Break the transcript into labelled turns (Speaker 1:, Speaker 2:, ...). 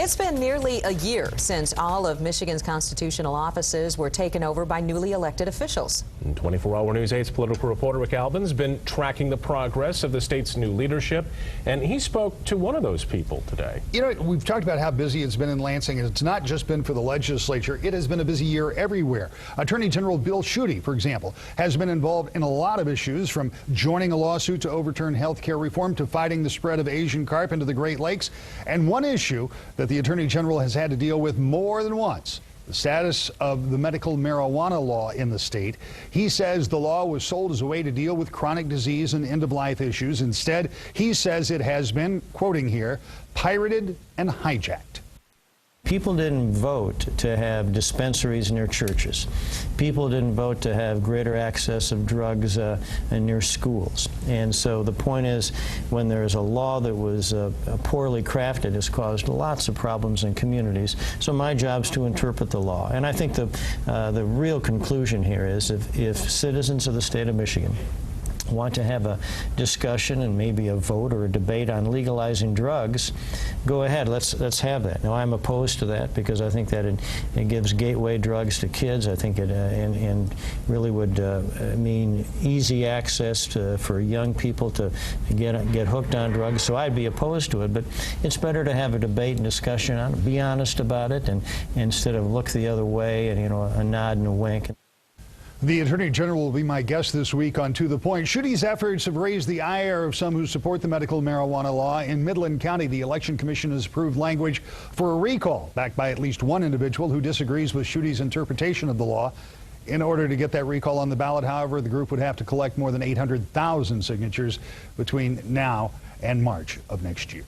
Speaker 1: It's been nearly a year since all of Michigan's constitutional offices were taken over by newly elected officials.
Speaker 2: 24-Hour News 8's political reporter Rick Albin's been tracking the progress of the state's new leadership, and he spoke to one of those people today.
Speaker 3: You know, we've talked about how busy it's been in Lansing, and it's not just been for the legislature. It has been a busy year everywhere. Attorney General Bill Schuette, for example, has been involved in a lot of issues, from joining a lawsuit to overturn health care reform to fighting the spread of Asian carp into the Great Lakes. And one issue that the Attorney General has had to deal with more than once: the status of the medical marijuana law in the state. He says the law was sold as a way to deal with chronic disease and end-of-life issues. Instead, he says it has been, quoting here, pirated and hijacked.
Speaker 4: People didn't vote to have dispensaries near churches. People didn't vote to have greater access of drugs near schools. And so the point is, when there's a law that was poorly crafted, has caused lots of problems in communities. So my job is to interpret the law. And I think the real conclusion here is, if citizens of the state of Michigan want to have a discussion and maybe a vote or a debate on legalizing drugs, go ahead, let's have that. Now, I'm opposed to that because I think that it gives gateway drugs to kids. I think it and really would mean easy access for young people to get hooked on drugs. So I'd be opposed to it, but it's better to have a debate and discussion on it, be honest about it, and instead of look the other way and, you know, a nod and a wink.
Speaker 3: The Attorney General will be my guest this week on To the Point. Schuette's efforts have raised the ire of some who support the medical marijuana law. In Midland County, the Election Commission has approved language for a recall, backed by at least one individual who disagrees with Schuette's interpretation of the law. In order to get that recall on the ballot, however, the group would have to collect more than 800,000 signatures between now and March of next year.